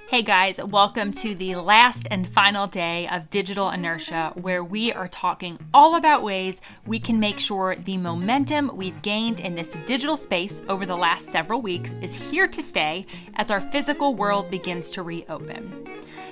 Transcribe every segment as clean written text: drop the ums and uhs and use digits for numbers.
Hey guys, welcome to the last and final day of Digital Inertia, where we are talking all about ways we can make sure the momentum we've gained in this digital space over the last several weeks is here to stay as our physical world begins to reopen.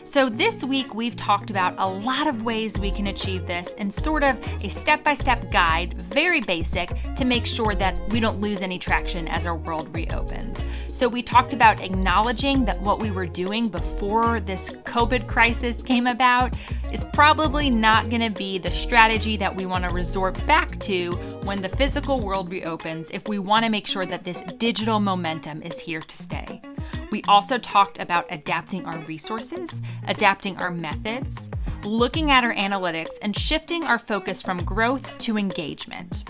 So this week we've talked about a lot of ways we can achieve this in sort of a step-by-step guide, very basic, to make sure that we don't lose any traction as our world reopens. So we talked about acknowledging that what we were doing before this COVID crisis came about is probably not going to be the strategy that we want to resort back to when the physical world reopens if we want to make sure that this digital momentum is here to stay. We also talked about adapting our resources, adapting our methods, looking at our analytics, and shifting our focus from growth to engagement.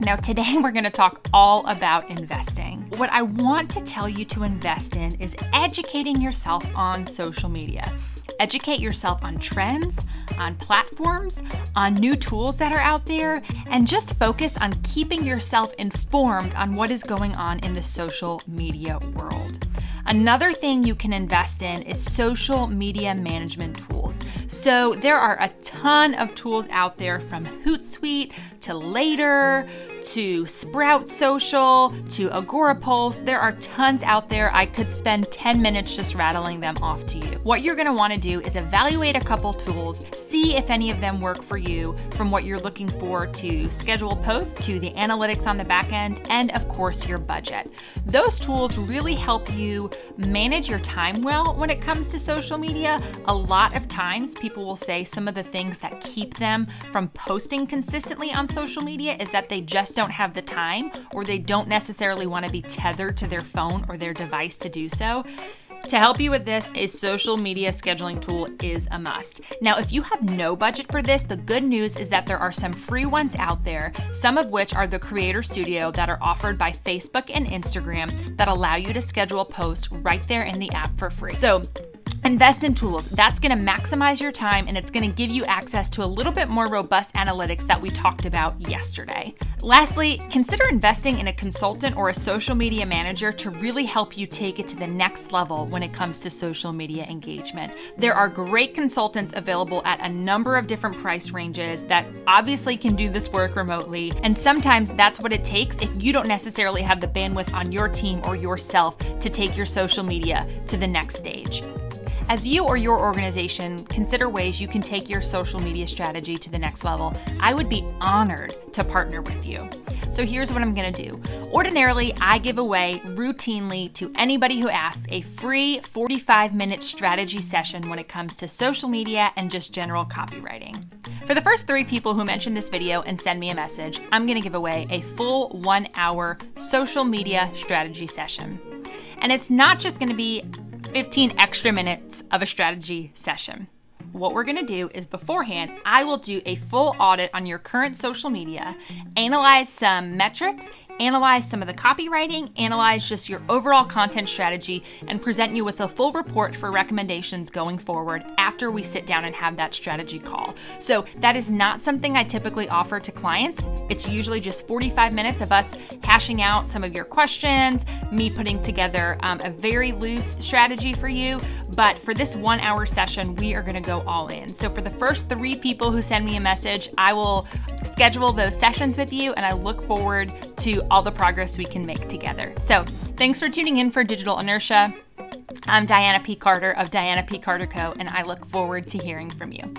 Now, today we're going to talk all about investing. What I want to tell you to invest in is educating yourself on social media. Educate yourself on trends, on platforms, on new tools that are out there, and just focus on keeping yourself informed on what is going on in the social media world. Another thing you can invest in is social media management tools. So there are a ton of tools out there, from Hootsuite to Later to Sprout Social to Agorapulse. There are tons out there. I could spend 10 minutes just rattling them off to you. What you're going to want to do is evaluate a couple tools, see if any of them work for you, from what you're looking for to schedule posts to the analytics on the back end, and of course your budget. Those tools really help you manage your time well when it comes to social media. A lot of times people will say some of the things that keep them from posting consistently on social media is that they just don't have the time, or they don't necessarily want to be tethered to their phone or their device to do so. To help you with this, a social media scheduling tool is a must. Now, if you have no budget for this, the good news is that there are some free ones out there, some of which are the Creator Studio that are offered by Facebook and Instagram that allow you to schedule posts right there in the app for free. So invest in tools. That's going to maximize your time, and it's going to give you access to a little bit more robust analytics that we talked about yesterday. Lastly, consider investing in a consultant or a social media manager to really help you take it to the next level when it comes to social media engagement. There are great consultants available at a number of different price ranges that obviously can do this work remotely, and sometimes that's what it takes if you don't necessarily have the bandwidth on your team or yourself to take your social media to the next stage. As you or your organization consider ways you can take your social media strategy to the next level, I would be honored to partner with you. So here's what I'm going to do. Ordinarily, I give away routinely to anybody who asks a free 45-minute strategy session when it comes to social media and just general copywriting. For the first 3 people who mention this video and send me a message, I'm going to give away a full 1-hour social media strategy session. And it's not just going to be 15 extra minutes of a strategy session. What we're going to do is, beforehand, I will do a full audit on your current social media, analyze some metrics, analyze some of the copywriting, analyze just your overall content strategy, and present you with a full report for recommendations going forward after we sit down and have that strategy call. So that is not something I typically offer to clients. It's usually just 45 minutes of us hashing out some of your questions, me putting together a very loose strategy for you. But for this 1-hour session, we are going to go all in. So for the first 3 people who send me a message, I will schedule those sessions with you, and I look forward to all the progress we can make together. So thanks for tuning in for Digital Inertia. I'm Diana P. Carter of Diana P. Carter Co., and I look forward to hearing from you.